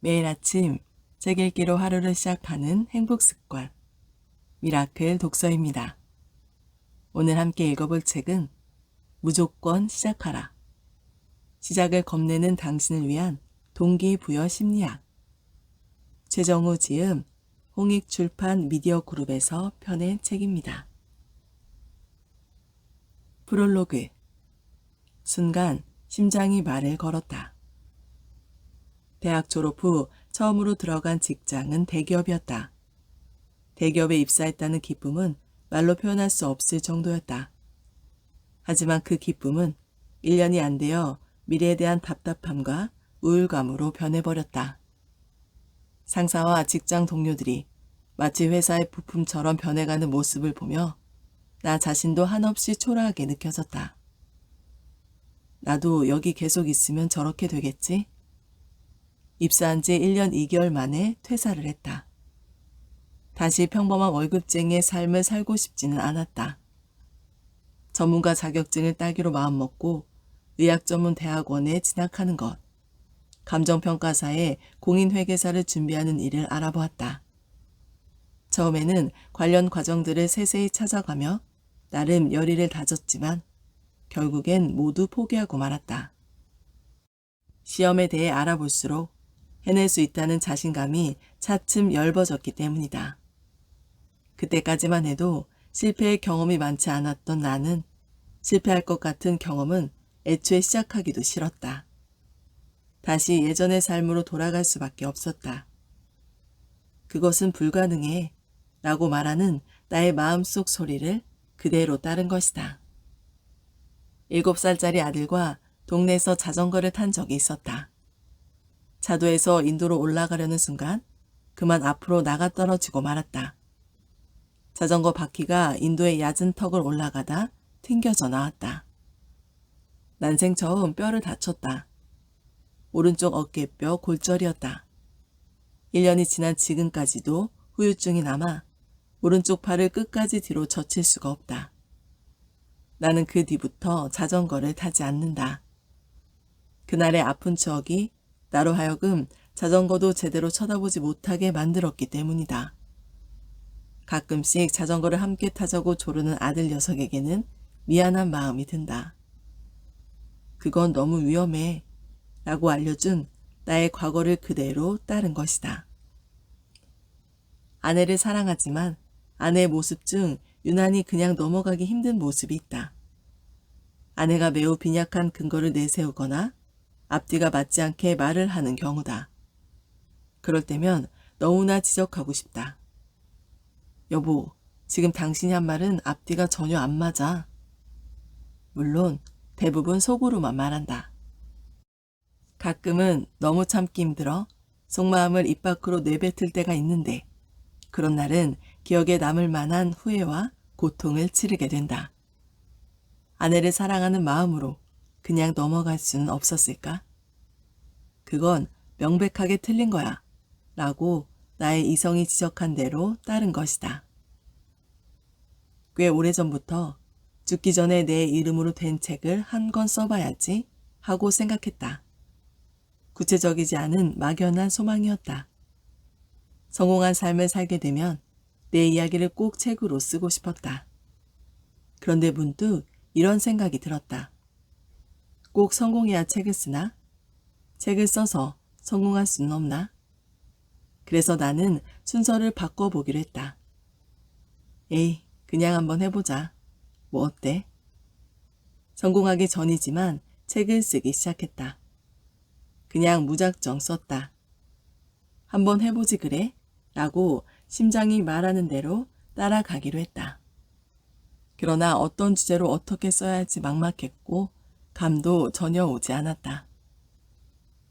매일 아침 책 읽기로 하루를 시작하는 행복 습관, 미라클 독서입니다. 오늘 함께 읽어볼 책은 무조건 시작하라. 시작을 겁내는 당신을 위한 동기부여 심리학. 최정우 지음, 홍익출판 미디어 그룹에서 펴낸 책입니다. 프롤로그. 순간 심장이 말을 걸었다. 대학 졸업 후 처음으로 들어간 직장은 대기업이었다. 대기업에 입사했다는 기쁨은 말로 표현할 수 없을 정도였다. 하지만 그 기쁨은 1년이 안 되어 미래에 대한 답답함과 우울감으로 변해버렸다. 상사와 직장 동료들이 마치 회사의 부품처럼 변해가는 모습을 보며 나 자신도 한없이 초라하게 느껴졌다. 나도 여기 계속 있으면 저렇게 되겠지? 입사한 지 1년 2개월 만에 퇴사를 했다. 다시 평범한 월급쟁이의 삶을 살고 싶지는 않았다. 전문가 자격증을 따기로 마음먹고 의학 전문 대학원에 진학하는 것, 감정평가사에 공인회계사를 준비하는 일을 알아보았다. 처음에는 관련 과정들을 세세히 찾아가며 나름 열의를 다졌지만 결국엔 모두 포기하고 말았다. 시험에 대해 알아볼수록 해낼 수 있다는 자신감이 차츰 엷어졌기 때문이다. 그때까지만 해도 실패의 경험이 많지 않았던 나는 실패할 것 같은 경험은 애초에 시작하기도 싫었다. 다시 예전의 삶으로 돌아갈 수밖에 없었다. 그것은 불가능해 라고 말하는 나의 마음속 소리를 그대로 따른 것이다. 7살짜리 아들과 동네에서 자전거를 탄 적이 있었다. 차도에서 인도로 올라가려는 순간 그만 앞으로 나가 떨어지고 말았다. 자전거 바퀴가 인도의 얕은 턱을 올라가다 튕겨져 나왔다. 난생 처음 뼈를 다쳤다. 오른쪽 어깨뼈 골절이었다. 1년이 지난 지금까지도 후유증이 남아 오른쪽 팔을 끝까지 뒤로 젖힐 수가 없다. 나는 그 뒤부터 자전거를 타지 않는다. 그날의 아픈 추억이 나로 하여금 자전거도 제대로 쳐다보지 못하게 만들었기 때문이다. 가끔씩 자전거를 함께 타자고 조르는 아들 녀석에게는 미안한 마음이 든다. 그건 너무 위험해 라고 알려준 나의 과거를 그대로 따른 것이다. 아내를 사랑하지만 아내의 모습 중 유난히 그냥 넘어가기 힘든 모습이 있다. 아내가 매우 빈약한 근거를 내세우거나 앞뒤가 맞지 않게 말을 하는 경우다. 그럴 때면 너무나 지적하고 싶다. 여보, 지금 당신이 한 말은 앞뒤가 전혀 안 맞아. 물론 대부분 속으로만 말한다. 가끔은 너무 참기 힘들어 속마음을 입 밖으로 내뱉을 때가 있는데 그런 날은 기억에 남을 만한 후회와 고통을 치르게 된다. 아내를 사랑하는 마음으로 그냥 넘어갈 수는 없었을까? 그건 명백하게 틀린 거야 라고 나의 이성이 지적한 대로 따른 것이다. 꽤 오래전부터 죽기 전에 내 이름으로 된 책을 한 권 써봐야지 하고 생각했다. 구체적이지 않은 막연한 소망이었다. 성공한 삶을 살게 되면 내 이야기를 꼭 책으로 쓰고 싶었다. 그런데 문득 이런 생각이 들었다. 꼭 성공해야 책을 쓰나? 책을 써서 성공할 수는 없나? 그래서 나는 순서를 바꿔보기로 했다. 에이, 그냥 한번 해보자. 뭐 어때? 성공하기 전이지만 책을 쓰기 시작했다. 그냥 무작정 썼다. 한번 해보지 그래? 라고 심장이 말하는 대로 따라가기로 했다. 그러나 어떤 주제로 어떻게 써야 할지 막막했고 감도 전혀 오지 않았다.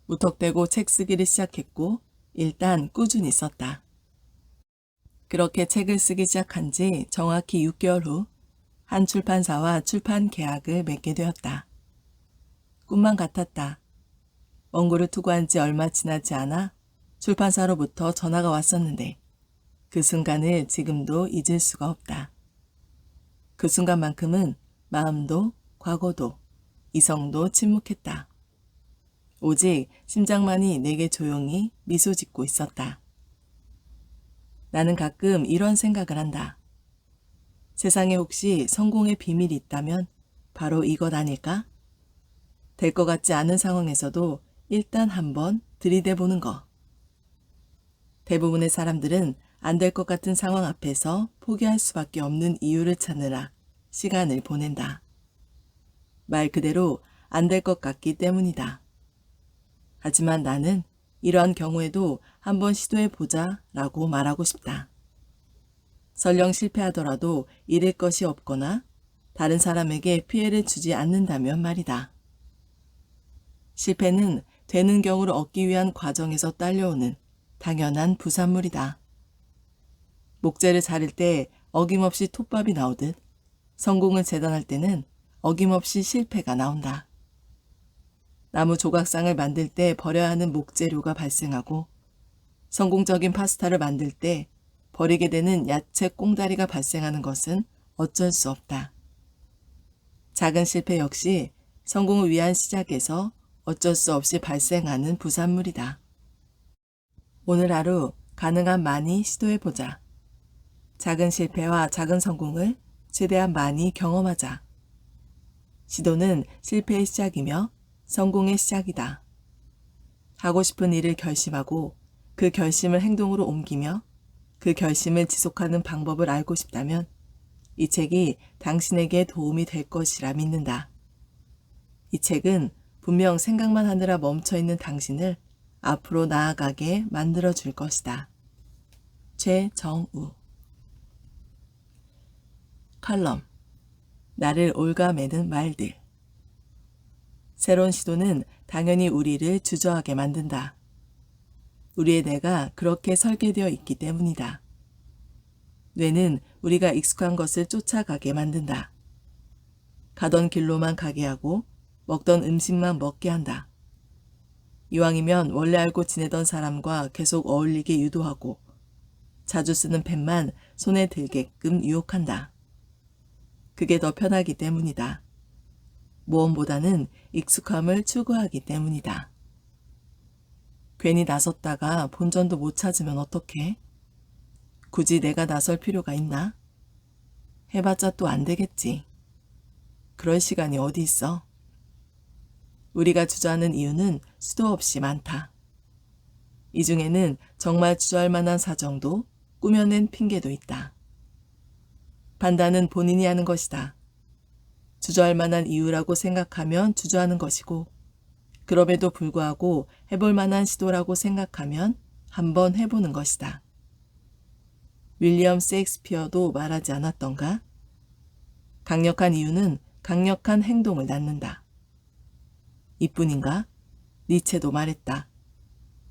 무턱대고 책 쓰기를 시작했고 일단 꾸준히 썼다. 그렇게 책을 쓰기 시작한 지 정확히 6개월 후 한 출판사와 출판 계약을 맺게 되었다. 꿈만 같았다. 원고를 투고한 지 얼마 지나지 않아 출판사로부터 전화가 왔었는데 그 순간을 지금도 잊을 수가 없다. 그 순간만큼은 마음도 과거도 이성도 침묵했다. 오직 심장만이 내게 조용히 미소 짓고 있었다. 나는 가끔 이런 생각을 한다. 세상에 혹시 성공의 비밀이 있다면 바로 이것 아닐까? 될 것 같지 않은 상황에서도 일단 한번 들이대보는 거. 대부분의 사람들은 안 될 것 같은 상황 앞에서 포기할 수밖에 없는 이유를 찾느라 시간을 보낸다. 말 그대로 안 될 것 같기 때문이다. 하지만 나는 이러한 경우에도 한번 시도해보자 라고 말하고 싶다. 설령 실패하더라도 잃을 것이 없거나 다른 사람에게 피해를 주지 않는다면 말이다. 실패는 되는 경우를 얻기 위한 과정에서 딸려오는 당연한 부산물이다. 목재를 자를 때 어김없이 톱밥이 나오듯 성공을 재단할 때는 어김없이 실패가 나온다. 나무 조각상을 만들 때 버려야 하는 목재료가 발생하고 성공적인 파스타를 만들 때 버리게 되는 야채 꽁다리가 발생하는 것은 어쩔 수 없다. 작은 실패 역시 성공을 위한 시작에서 어쩔 수 없이 발생하는 부산물이다. 오늘 하루 가능한 많이 시도해보자. 작은 실패와 작은 성공을 최대한 많이 경험하자. 시도는 실패의 시작이며 성공의 시작이다. 하고 싶은 일을 결심하고 그 결심을 행동으로 옮기며 그 결심을 지속하는 방법을 알고 싶다면 이 책이 당신에게 도움이 될 것이라 믿는다. 이 책은 분명 생각만 하느라 멈춰있는 당신을 앞으로 나아가게 만들어줄 것이다. 최정우. 칼럼. 나를 올가매는 말들. 새로운 시도는 당연히 우리를 주저하게 만든다. 우리의 뇌가 그렇게 설계되어 있기 때문이다. 뇌는 우리가 익숙한 것을 쫓아가게 만든다. 가던 길로만 가게 하고 먹던 음식만 먹게 한다. 이왕이면 원래 알고 지내던 사람과 계속 어울리게 유도하고 자주 쓰는 펜만 손에 들게끔 유혹한다. 그게 더 편하기 때문이다. 무엇보다는 익숙함을 추구하기 때문이다. 괜히 나섰다가 본전도 못 찾으면 어떡해? 굳이 내가 나설 필요가 있나? 해봤자 또 안 되겠지. 그럴 시간이 어디 있어? 우리가 주저하는 이유는 수도 없이 많다. 이 중에는 정말 주저할 만한 사정도 꾸며낸 핑계도 있다. 판단은 본인이 하는 것이다. 주저할 만한 이유라고 생각하면 주저하는 것이고 그럼에도 불구하고 해볼 만한 시도라고 생각하면 한번 해보는 것이다. 윌리엄 셰익스피어도 말하지 않았던가? 강력한 이유는 강력한 행동을 낳는다. 이뿐인가? 니체도 말했다.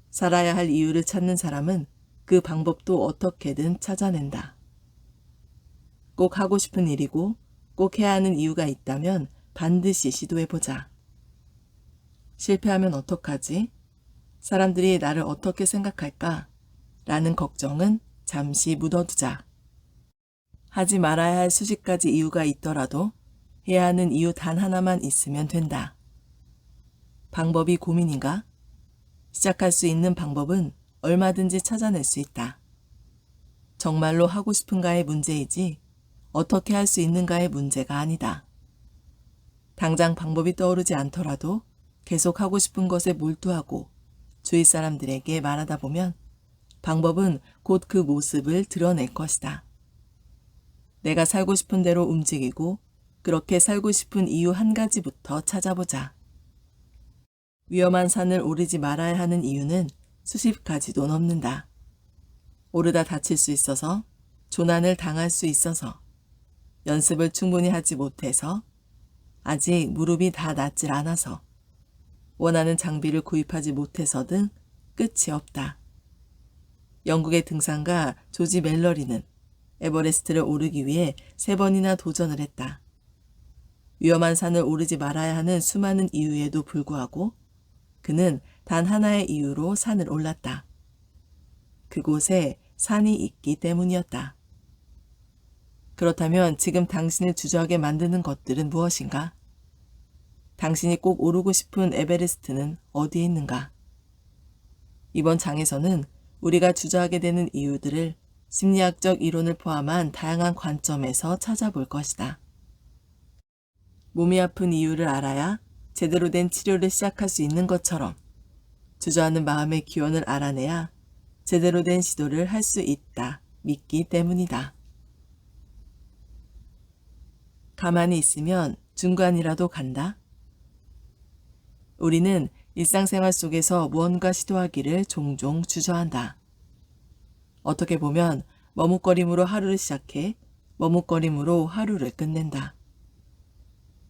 살아야 할 이유를 찾는 사람은 그 방법도 어떻게든 찾아낸다. 꼭 하고 싶은 일이고 꼭 해야 하는 이유가 있다면 반드시 시도해보자. 실패하면 어떡하지? 사람들이 나를 어떻게 생각할까? 라는 걱정은 잠시 묻어두자. 하지 말아야 할 수십 가지 이유가 있더라도 해야 하는 이유 단 하나만 있으면 된다. 방법이 고민인가? 시작할 수 있는 방법은 얼마든지 찾아낼 수 있다. 정말로 하고 싶은가의 문제이지 어떻게 할 수 있는가의 문제가 아니다. 당장 방법이 떠오르지 않더라도 계속 하고 싶은 것에 몰두하고 주위 사람들에게 말하다 보면 방법은 곧 그 모습을 드러낼 것이다. 내가 살고 싶은 대로 움직이고 그렇게 살고 싶은 이유 한 가지부터 찾아보자. 위험한 산을 오르지 말아야 하는 이유는 수십 가지도 넘는다. 오르다 다칠 수 있어서, 조난을 당할 수 있어서, 연습을 충분히 하지 못해서, 아직 무릎이 다 낫질 않아서, 원하는 장비를 구입하지 못해서 등 끝이 없다. 영국의 등산가 조지 멜러리는 에버레스트를 오르기 위해 3번이나 도전을 했다. 위험한 산을 오르지 말아야 하는 수많은 이유에도 불구하고 그는 단 하나의 이유로 산을 올랐다. 그곳에 산이 있기 때문이었다. 그렇다면 지금 당신을 주저하게 만드는 것들은 무엇인가? 당신이 꼭 오르고 싶은 에베레스트는 어디에 있는가? 이번 장에서는 우리가 주저하게 되는 이유들을 심리학적 이론을 포함한 다양한 관점에서 찾아볼 것이다. 몸이 아픈 이유를 알아야 제대로 된 치료를 시작할 수 있는 것처럼 주저하는 마음의 기원을 알아내야 제대로 된 시도를 할 수 있다 믿기 때문이다. 가만히 있으면 중간이라도 간다. 우리는 일상생활 속에서 무언가 시도하기를 종종 주저한다. 어떻게 보면 머뭇거림으로 하루를 시작해 머뭇거림으로 하루를 끝낸다.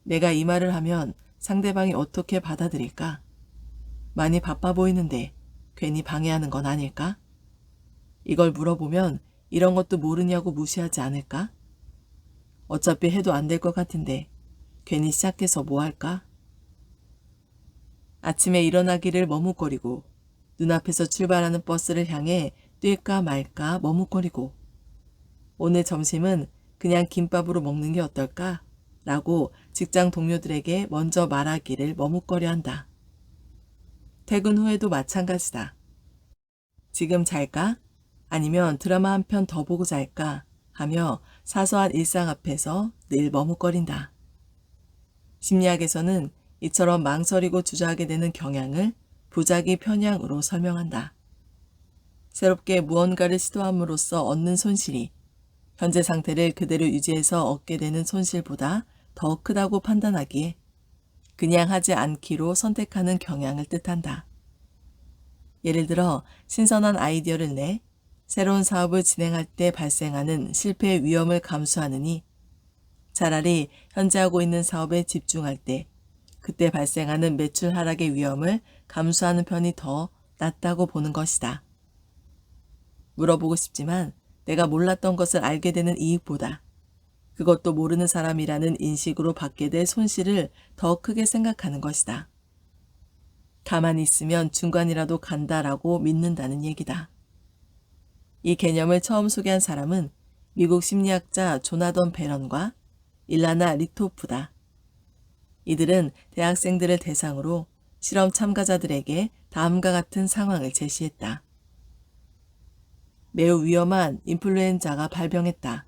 내가 이 말을 하면 상대방이 어떻게 받아들일까? 많이 바빠 보이는데 괜히 방해하는 건 아닐까? 이걸 물어보면 이런 것도 모르냐고 무시하지 않을까? 어차피 해도 안 될 것 같은데 괜히 시작해서 뭐 할까? 아침에 일어나기를 머뭇거리고 눈앞에서 출발하는 버스를 향해 뛸까 말까 머뭇거리고 오늘 점심은 그냥 김밥으로 먹는 게 어떨까? 라고 직장 동료들에게 먼저 말하기를 머뭇거려 한다. 퇴근 후에도 마찬가지다. 지금 잘까? 아니면 드라마 한 편 더 보고 잘까? 하며 사소한 일상 앞에서 늘 머뭇거린다. 심리학에서는 이처럼 망설이고 주저하게 되는 경향을 부작위 편향으로 설명한다. 새롭게 무언가를 시도함으로써 얻는 손실이 현재 상태를 그대로 유지해서 얻게 되는 손실보다 더 크다고 판단하기에 그냥 하지 않기로 선택하는 경향을 뜻한다. 예를 들어 신선한 아이디어를 내 새로운 사업을 진행할 때 발생하는 실패의 위험을 감수하느니 차라리 현재 하고 있는 사업에 집중할 때 그때 발생하는 매출 하락의 위험을 감수하는 편이 더 낫다고 보는 것이다. 물어보고 싶지만 내가 몰랐던 것을 알게 되는 이익보다 그것도 모르는 사람이라는 인식으로 받게 될 손실을 더 크게 생각하는 것이다. 가만히 있으면 중간이라도 간다라고 믿는다는 얘기다. 이 개념을 처음 소개한 사람은 미국 심리학자 조나던 베런과 일라나 리토프다. 이들은 대학생들을 대상으로 실험 참가자들에게 다음과 같은 상황을 제시했다. 매우 위험한 인플루엔자가 발병했다.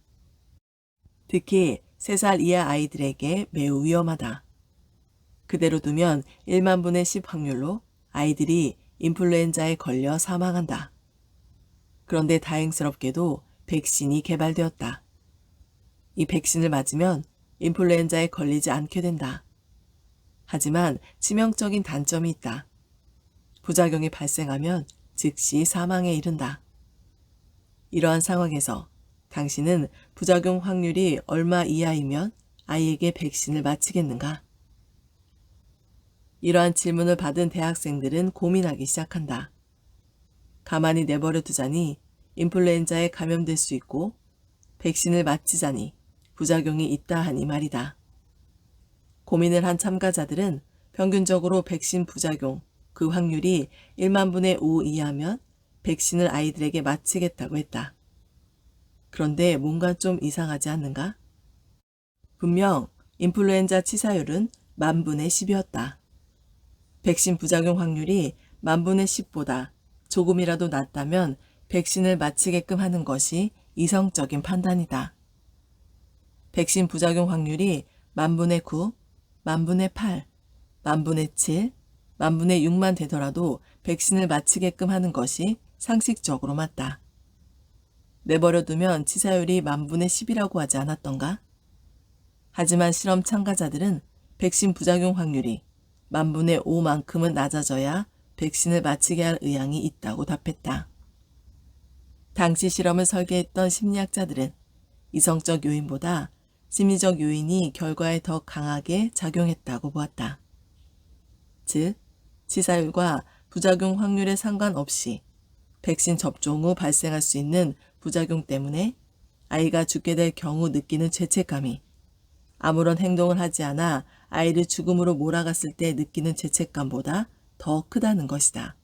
특히 3살 이하 아이들에게 매우 위험하다. 그대로 두면 1만 분의 10 확률로 아이들이 인플루엔자에 걸려 사망한다. 그런데 다행스럽게도 백신이 개발되었다. 이 백신을 맞으면 인플루엔자에 걸리지 않게 된다. 하지만 치명적인 단점이 있다. 부작용이 발생하면 즉시 사망에 이른다. 이러한 상황에서 당신은 부작용 확률이 얼마 이하이면 아이에게 백신을 맞히겠는가? 이러한 질문을 받은 대학생들은 고민하기 시작한다. 가만히 내버려 두자니 인플루엔자에 감염될 수 있고 백신을 맞히자니 부작용이 있다 하니 말이다. 고민을 한 참가자들은 평균적으로 백신 부작용, 그 확률이 1만 분의 5 이하면 백신을 아이들에게 맞히겠다고 했다. 그런데 뭔가 좀 이상하지 않는가? 분명 인플루엔자 치사율은 1만 분의 10이었다. 백신 부작용 확률이 1만 분의 10보다 조금이라도 낮다면 백신을 맞히게끔 하는 것이 이성적인 판단이다. 백신 부작용 확률이 1만 분의 9, 1만 분의 8, 1만 분의 7, 1만 분의 6만 되더라도 백신을 맞히게끔 하는 것이 상식적으로 맞다. 내버려두면 치사율이 1만 분의 10이라고 하지 않았던가? 하지만 실험 참가자들은 백신 부작용 확률이 1만 분의 5만큼은 낮아져야 백신을 맞히게 할 의향이 있다고 답했다. 당시 실험을 설계했던 심리학자들은 이성적 요인보다 심리적 요인이 결과에 더 강하게 작용했다고 보았다. 즉, 치사율과 부작용 확률에 상관없이 백신 접종 후 발생할 수 있는 부작용 때문에 아이가 죽게 될 경우 느끼는 죄책감이 아무런 행동을 하지 않아 아이를 죽음으로 몰아갔을 때 느끼는 죄책감보다 더 크다는 것이다.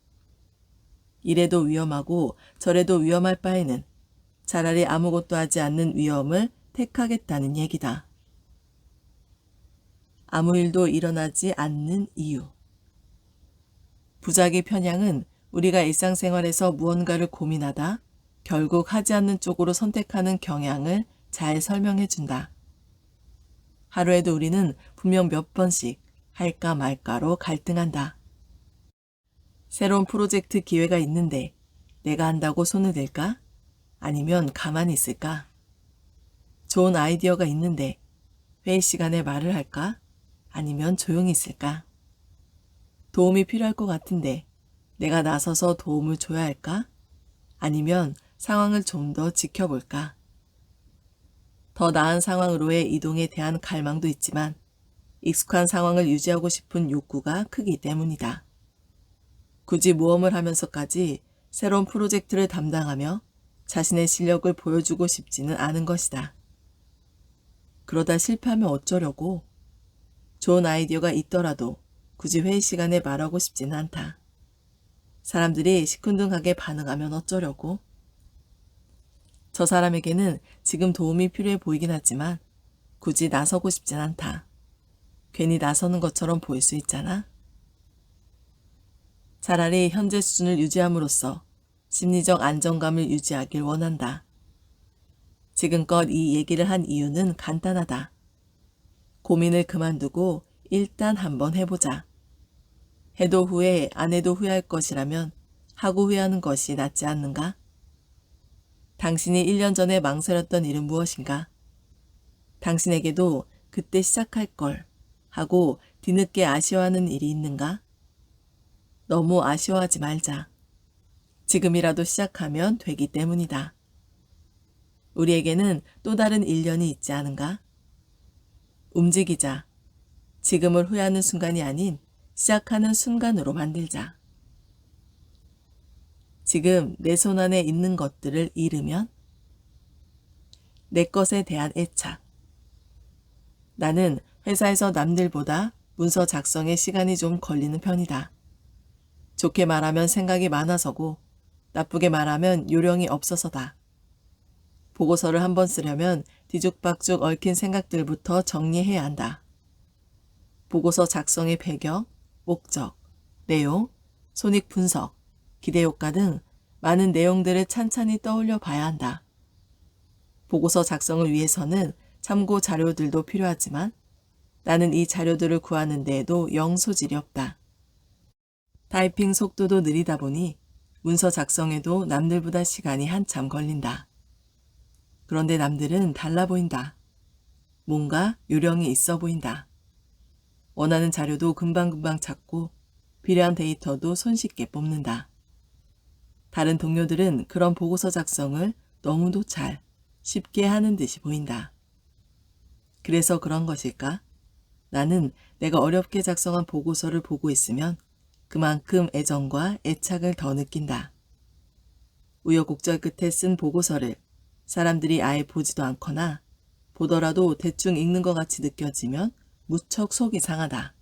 이래도 위험하고 저래도 위험할 바에는 차라리 아무것도 하지 않는 위험을 택하겠다는 얘기다. 아무 일도 일어나지 않는 이유. 부작위 편향은 우리가 일상생활에서 무언가를 고민하다 결국 하지 않는 쪽으로 선택하는 경향을 잘 설명해 준다. 하루에도 우리는 분명 몇 번씩 할까 말까로 갈등한다. 새로운 프로젝트 기회가 있는데 내가 한다고 손을 댈까? 아니면 가만히 있을까? 좋은 아이디어가 있는데 회의 시간에 말을 할까? 아니면 조용히 있을까? 도움이 필요할 것 같은데 내가 나서서 도움을 줘야 할까? 아니면 상황을 좀 더 지켜볼까? 더 나은 상황으로의 이동에 대한 갈망도 있지만 익숙한 상황을 유지하고 싶은 욕구가 크기 때문이다. 굳이 모험을 하면서까지 새로운 프로젝트를 담당하며 자신의 실력을 보여주고 싶지는 않은 것이다. 그러다 실패하면 어쩌려고? 좋은 아이디어가 있더라도 굳이 회의 시간에 말하고 싶지는 않다. 사람들이 시큰둥하게 반응하면 어쩌려고? 저 사람에게는 지금 도움이 필요해 보이긴 하지만 굳이 나서고 싶진 않다. 괜히 나서는 것처럼 보일 수 있잖아. 차라리 현재 수준을 유지함으로써 심리적 안정감을 유지하길 원한다. 지금껏 이 얘기를 한 이유는 간단하다. 고민을 그만두고 일단 한번 해보자. 해도 후회, 안 해도 후회할 것이라면 하고 후회하는 것이 낫지 않는가? 당신이 1년 전에 망설였던 일은 무엇인가? 당신에게도 그때 시작할 걸 하고 뒤늦게 아쉬워하는 일이 있는가? 너무 아쉬워하지 말자. 지금이라도 시작하면 되기 때문이다. 우리에게는 또 다른 1년이 있지 않은가? 움직이자. 지금을 후회하는 순간이 아닌 시작하는 순간으로 만들자. 지금 내 손 안에 있는 것들을 잃으면 내 것에 대한 애착. 나는 회사에서 남들보다 문서 작성에 시간이 좀 걸리는 편이다. 좋게 말하면 생각이 많아서고 나쁘게 말하면 요령이 없어서다. 보고서를 한번 쓰려면 뒤죽박죽 얽힌 생각들부터 정리해야 한다. 보고서 작성의 배경, 목적, 내용, 손익 분석, 기대 효과 등 많은 내용들을 찬찬히 떠올려 봐야 한다. 보고서 작성을 위해서는 참고 자료들도 필요하지만 나는 이 자료들을 구하는 데에도 영 소질이 없다. 타이핑 속도도 느리다 보니 문서 작성에도 남들보다 시간이 한참 걸린다. 그런데 남들은 달라 보인다. 뭔가 요령이 있어 보인다. 원하는 자료도 금방금방 찾고 필요한 데이터도 손쉽게 뽑는다. 다른 동료들은 그런 보고서 작성을 너무도 쉽게 하는 듯이 보인다. 그래서 그런 것일까? 나는 내가 어렵게 작성한 보고서를 보고 있으면 그만큼 애정과 애착을 더 느낀다. 우여곡절 끝에 쓴 보고서를 사람들이 아예 보지도 않거나 보더라도 대충 읽는 것 같이 느껴지면 무척 속이 상하다.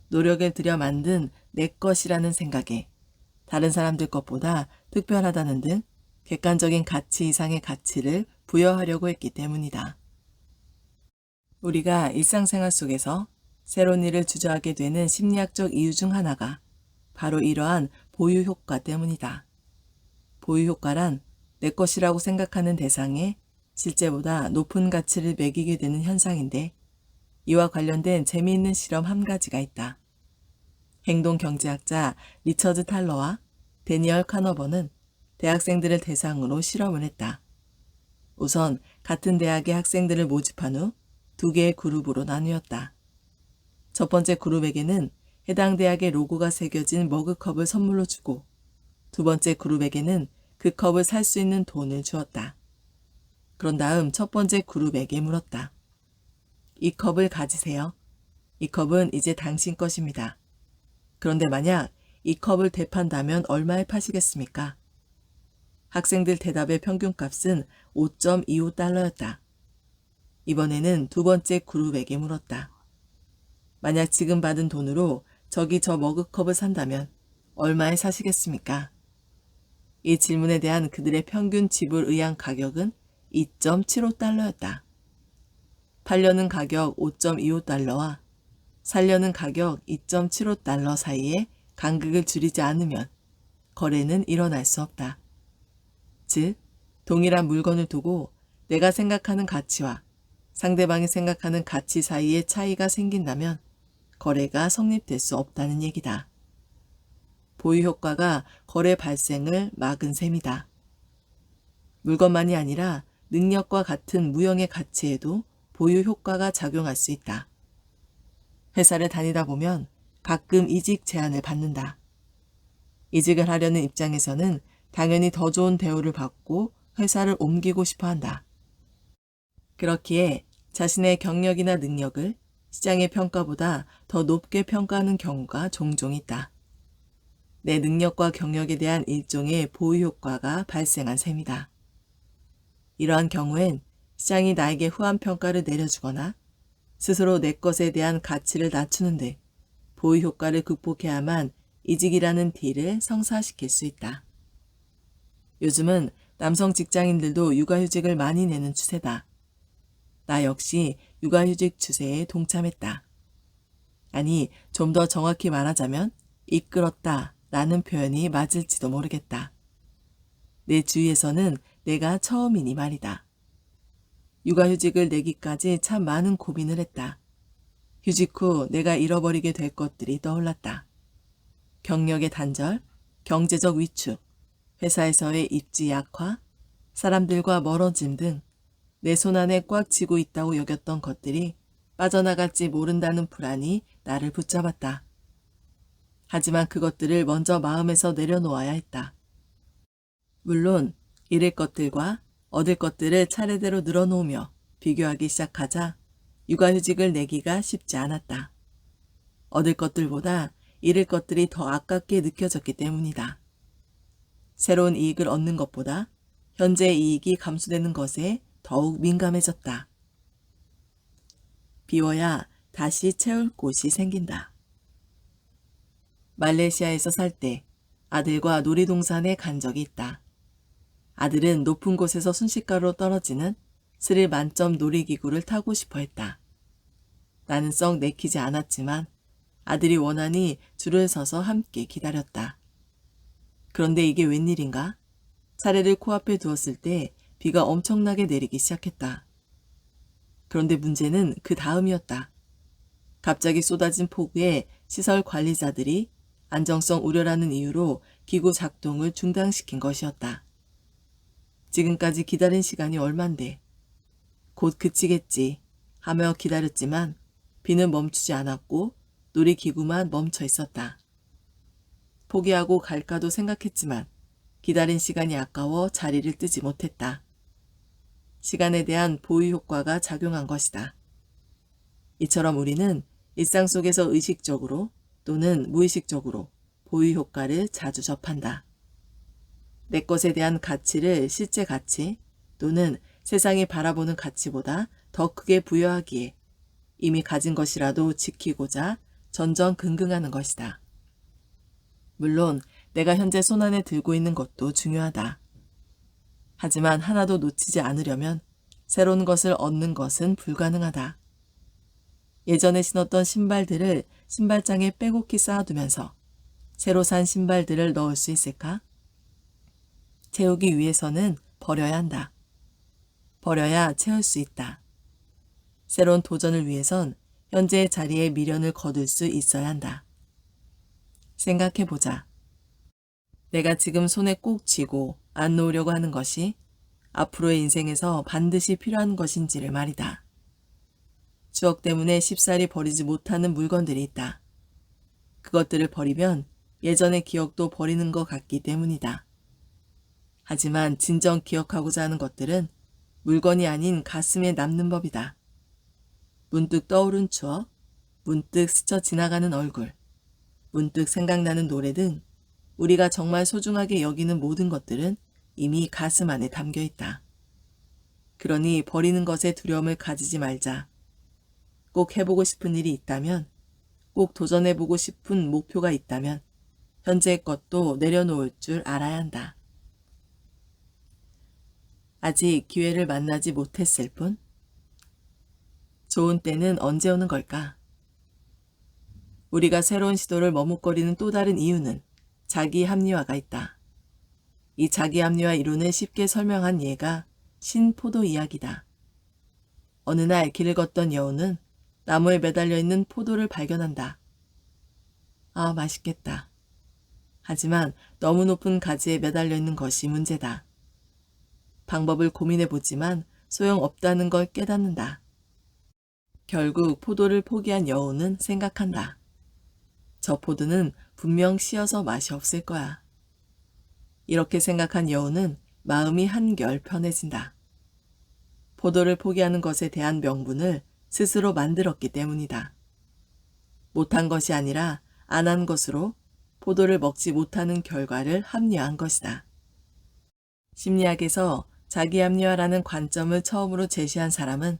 노력을 들여 만든 내 것이라는 생각에 다른 사람들 것보다 특별하다는 등 객관적인 가치 이상의 가치를 부여하려고 했기 때문이다. 우리가 일상생활 속에서 새로운 일을 주저하게 되는 심리학적 이유 중 하나가 바로 이러한 보유 효과 때문이다. 보유 효과란 내 것이라고 생각하는 대상에 실제보다 높은 가치를 매기게 되는 현상인데 이와 관련된 재미있는 실험 한 가지가 있다. 행동경제학자 리처드 탈러와 데니얼 카너버는 대학생들을 대상으로 실험을 했다. 우선 같은 대학의 학생들을 모집한 후 두 개의 그룹으로 나누었다. 첫 번째 그룹에게는 해당 대학의 로고가 새겨진 머그컵을 선물로 주고 두 번째 그룹에게는 그 컵을 살 수 있는 돈을 주었다. 그런 다음 첫 번째 그룹에게 물었다. 이 컵을 가지세요. 이 컵은 이제 당신 것입니다. 그런데 만약 이 컵을 되판다면 얼마에 파시겠습니까? 학생들 대답의 평균값은 5.25달러였다. 이번에는 두 번째 그룹에게 물었다. 만약 지금 받은 돈으로 저기 저 머그컵을 산다면 얼마에 사시겠습니까? 이 질문에 대한 그들의 평균 지불 의향 가격은 2.75달러였다. 팔려는 가격 5.25달러와 살려는 가격 2.75달러 사이에 간극을 줄이지 않으면 거래는 일어날 수 없다. 즉, 동일한 물건을 두고 내가 생각하는 가치와 상대방이 생각하는 가치 사이에 차이가 생긴다면 거래가 성립될 수 없다는 얘기다. 보유 효과가 거래 발생을 막은 셈이다. 물건만이 아니라 능력과 같은 무형의 가치에도 보유 효과가 작용할 수 있다. 회사를 다니다 보면 가끔 이직 제안을 받는다. 이직을 하려는 입장에서는 당연히 더 좋은 대우를 받고 회사를 옮기고 싶어 한다. 그렇기에 자신의 경력이나 능력을 시장의 평가보다 더 높게 평가하는 경우가 종종 있다. 내 능력과 경력에 대한 일종의 보유 효과가 발생한 셈이다. 이러한 경우엔 시장이 나에게 후한 평가를 내려주거나 스스로 내 것에 대한 가치를 낮추는 등 보유 효과를 극복해야만 이직이라는 딜을 성사시킬 수 있다. 요즘은 남성 직장인들도 육아휴직을 많이 내는 추세다. 나 역시 육아휴직 추세에 동참했다. 아니, 좀 더 정확히 말하자면 이끌었다 라는 표현이 맞을지도 모르겠다. 내 주위에서는 내가 처음이니 말이다. 육아휴직을 내기까지 참 많은 고민을 했다. 휴직 후 내가 잃어버리게 될 것들이 떠올랐다. 경력의 단절, 경제적 위축, 회사에서의 입지 약화, 사람들과 멀어짐 등 내 손안에 꽉 쥐고 있다고 여겼던 것들이 빠져나갈지 모른다는 불안이 나를 붙잡았다. 하지만 그것들을 먼저 마음에서 내려놓아야 했다. 물론 잃을 것들과 얻을 것들을 차례대로 늘어놓으며 비교하기 시작하자 육아휴직을 내기가 쉽지 않았다. 얻을 것들보다 잃을 것들이 더 아깝게 느껴졌기 때문이다. 새로운 이익을 얻는 것보다 현재의 이익이 감소되는 것에 더욱 민감해졌다. 비워야 다시 채울 곳이 생긴다. 말레이시아에서 살 때 아들과 놀이동산에 간 적이 있다. 아들은 높은 곳에서 순식간으로 떨어지는 스릴 만점 놀이기구를 타고 싶어 했다. 나는 썩 내키지 않았지만 아들이 원하니 줄을 서서 함께 기다렸다. 그런데 이게 웬일인가? 차례를 코앞에 두었을 때 비가 엄청나게 내리기 시작했다. 그런데 문제는 그 다음이었다. 갑자기 쏟아진 폭우에 시설 관리자들이 안정성 우려라는 이유로 기구 작동을 중단시킨 것이었다. 지금까지 기다린 시간이 얼만데 곧 그치겠지 하며 기다렸지만 비는 멈추지 않았고 놀이기구만 멈춰 있었다. 포기하고 갈까도 생각했지만 기다린 시간이 아까워 자리를 뜨지 못했다. 시간에 대한 보유 효과가 작용한 것이다. 이처럼 우리는 일상 속에서 의식적으로 또는 무의식적으로 보유 효과를 자주 접한다. 내 것에 대한 가치를 실제 가치 또는 세상이 바라보는 가치보다 더 크게 부여하기에 이미 가진 것이라도 지키고자 전전긍긍하는 것이다. 물론 내가 현재 손안에 들고 있는 것도 중요하다. 하지만 하나도 놓치지 않으려면 새로운 것을 얻는 것은 불가능하다. 예전에 신었던 신발들을 신발장에 빼곡히 쌓아두면서 새로 산 신발들을 넣을 수 있을까? 채우기 위해서는 버려야 한다. 버려야 채울 수 있다. 새로운 도전을 위해선 현재의 자리에 미련을 거둘 수 있어야 한다. 생각해보자. 내가 지금 손에 꼭 쥐고 안 놓으려고 하는 것이 앞으로의 인생에서 반드시 필요한 것인지를 말이다. 추억 때문에 쉽사리 버리지 못하는 물건들이 있다. 그것들을 버리면 예전의 기억도 버리는 것 같기 때문이다. 하지만 진정 기억하고자 하는 것들은 물건이 아닌 가슴에 남는 법이다. 문득 떠오른 추억, 문득 스쳐 지나가는 얼굴, 문득 생각나는 노래 등 우리가 정말 소중하게 여기는 모든 것들은 이미 가슴 안에 담겨 있다. 그러니 버리는 것에 두려움을 가지지 말자. 꼭 해보고 싶은 일이 있다면, 꼭 도전해보고 싶은 목표가 있다면 현재의 것도 내려놓을 줄 알아야 한다. 아직 기회를 만나지 못했을 뿐, 좋은 때는 언제 오는 걸까? 우리가 새로운 시도를 머뭇거리는 또 다른 이유는 자기 합리화가 있다. 이 자기 합리화 이론을 쉽게 설명한 예가 신포도 이야기다. 어느 날 길을 걷던 여우는 나무에 매달려 있는 포도를 발견한다. 아, 맛있겠다. 하지만 너무 높은 가지에 매달려 있는 것이 문제다. 방법을 고민해 보지만 소용없다는 걸 깨닫는다. 결국 포도를 포기한 여우는 생각한다. 저 포도는 분명 씨어서 맛이 없을 거야. 이렇게 생각한 여우는 마음이 한결 편해진다. 포도를 포기하는 것에 대한 명분을 스스로 만들었기 때문이다. 못한 것이 아니라 안 한 것으로 포도를 먹지 못하는 결과를 합리화한 것이다. 심리학에서 자기 합리화라는 관점을 처음으로 제시한 사람은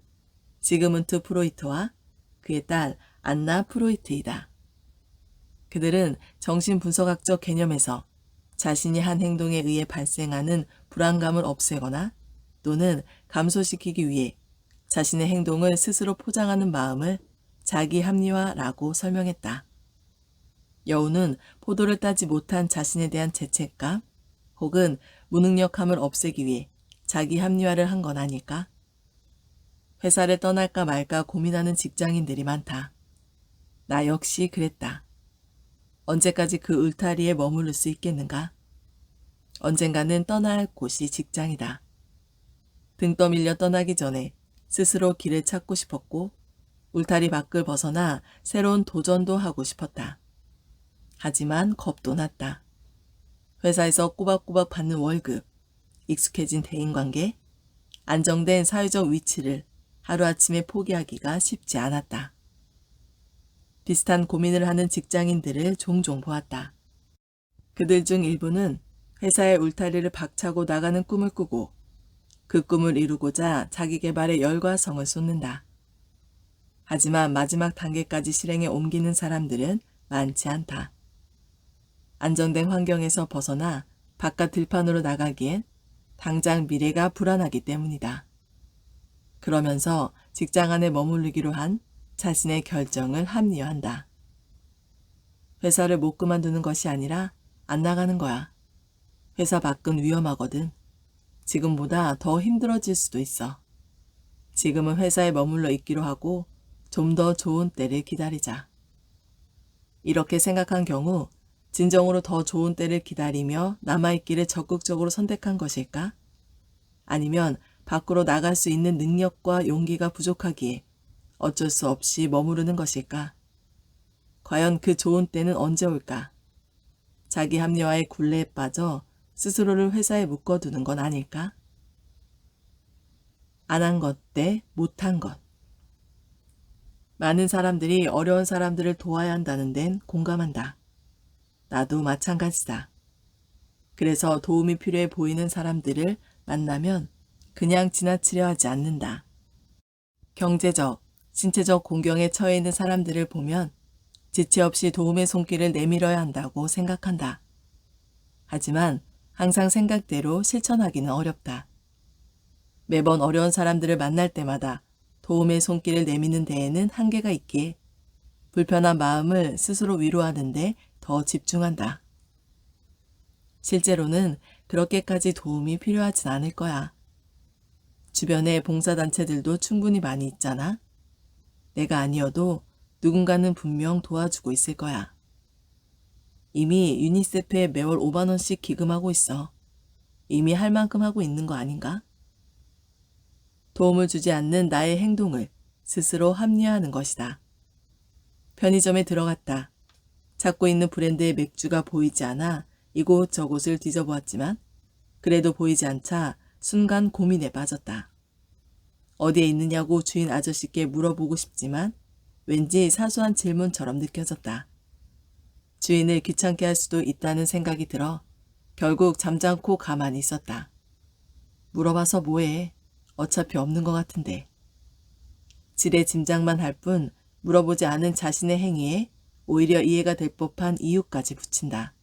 지그문트 프로이트와 그의 딸 안나 프로이트이다. 그들은 정신분석학적 개념에서 자신이 한 행동에 의해 발생하는 불안감을 없애거나 또는 감소시키기 위해 자신의 행동을 스스로 포장하는 마음을 자기 합리화라고 설명했다. 여우는 포도를 따지 못한 자신에 대한 죄책감 혹은 무능력함을 없애기 위해 자기 합리화를 한 건 아닐까? 회사를 떠날까 말까 고민하는 직장인들이 많다. 나 역시 그랬다. 언제까지 그 울타리에 머무를 수 있겠는가? 언젠가는 떠나야 할 곳이 직장이다. 등 떠밀려 떠나기 전에 스스로 길을 찾고 싶었고 울타리 밖을 벗어나 새로운 도전도 하고 싶었다. 하지만 겁도 났다. 회사에서 꼬박꼬박 받는 월급, 익숙해진 대인관계, 안정된 사회적 위치를 하루아침에 포기하기가 쉽지 않았다. 비슷한 고민을 하는 직장인들을 종종 보았다. 그들 중 일부는 회사의 울타리를 박차고 나가는 꿈을 꾸고 그 꿈을 이루고자 자기 개발에 열과 성을 쏟는다. 하지만 마지막 단계까지 실행에 옮기는 사람들은 많지 않다. 안정된 환경에서 벗어나 바깥 들판으로 나가기엔 당장 미래가 불안하기 때문이다. 그러면서 직장 안에 머무르기로 한 자신의 결정을 합리화한다. 회사를 못 그만두는 것이 아니라 안 나가는 거야. 회사 밖은 위험하거든. 지금보다 더 힘들어질 수도 있어. 지금은 회사에 머물러 있기로 하고 좀 더 좋은 때를 기다리자. 이렇게 생각한 경우 진정으로 더 좋은 때를 기다리며 남아있기를 적극적으로 선택한 것일까? 아니면 밖으로 나갈 수 있는 능력과 용기가 부족하기에 어쩔 수 없이 머무르는 것일까? 과연 그 좋은 때는 언제 올까? 자기 합리화의 굴레에 빠져 스스로를 회사에 묶어두는 건 아닐까? 안 한 것 대 못한 것. 많은 사람들이 어려운 사람들을 도와야 한다는 데는 공감한다. 나도 마찬가지다. 그래서 도움이 필요해 보이는 사람들을 만나면 그냥 지나치려 하지 않는다. 경제적, 신체적 공경에 처해 있는 사람들을 보면 지체 없이 도움의 손길을 내밀어야 한다고 생각한다. 하지만 항상 생각대로 실천하기는 어렵다. 매번 어려운 사람들을 만날 때마다 도움의 손길을 내미는 데에는 한계가 있기에 불편한 마음을 스스로 위로하는 데 더 집중한다. 실제로는 그렇게까지 도움이 필요하진 않을 거야. 주변에 봉사단체들도 충분히 많이 있잖아. 내가 아니어도 누군가는 분명 도와주고 있을 거야. 이미 유니세프에 매월 5만 원씩 기금하고 있어. 이미 할 만큼 하고 있는 거 아닌가? 도움을 주지 않는 나의 행동을 스스로 합리화하는 것이다. 편의점에 들어갔다. 찾고 있는 브랜드의 맥주가 보이지 않아 이곳저곳을 뒤져보았지만 그래도 보이지 않자 순간 고민에 빠졌다. 어디에 있느냐고 주인 아저씨께 물어보고 싶지만 왠지 사소한 질문처럼 느껴졌다. 주인을 귀찮게 할 수도 있다는 생각이 들어 결국 잠잠고 가만히 있었다. 물어봐서 뭐해? 어차피 없는 것 같은데. 지레짐작만 할 뿐 물어보지 않은 자신의 행위에 오히려 이해가 될 법한 이유까지 붙인다.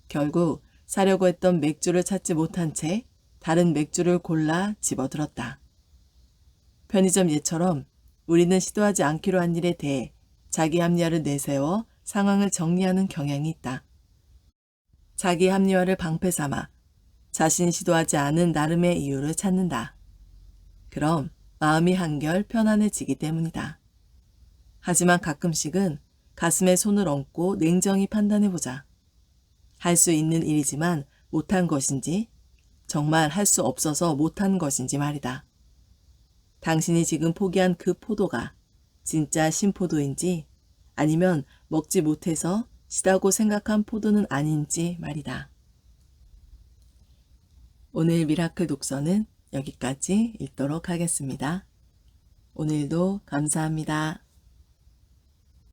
결국 사려고 했던 맥주를 찾지 못한 채 다른 맥주를 골라 집어들었다. 편의점 예처럼 우리는 시도하지 않기로 한 일에 대해 자기 합리화를 내세워 상황을 정리하는 경향이 있다. 자기 합리화를 방패 삼아 자신이 시도하지 않은 나름의 이유를 찾는다. 그럼 마음이 한결 편안해지기 때문이다. 하지만 가끔씩은 가슴에 손을 얹고 냉정히 판단해보자. 할 수 있는 일이지만 못한 것인지, 정말 할 수 없어서 못한 것인지 말이다. 당신이 지금 포기한 그 포도가 진짜 신포도인지 아니면 먹지 못해서 시다고 생각한 포도는 아닌지 말이다. 오늘 미라클 독서는 여기까지 읽도록 하겠습니다. 오늘도 감사합니다.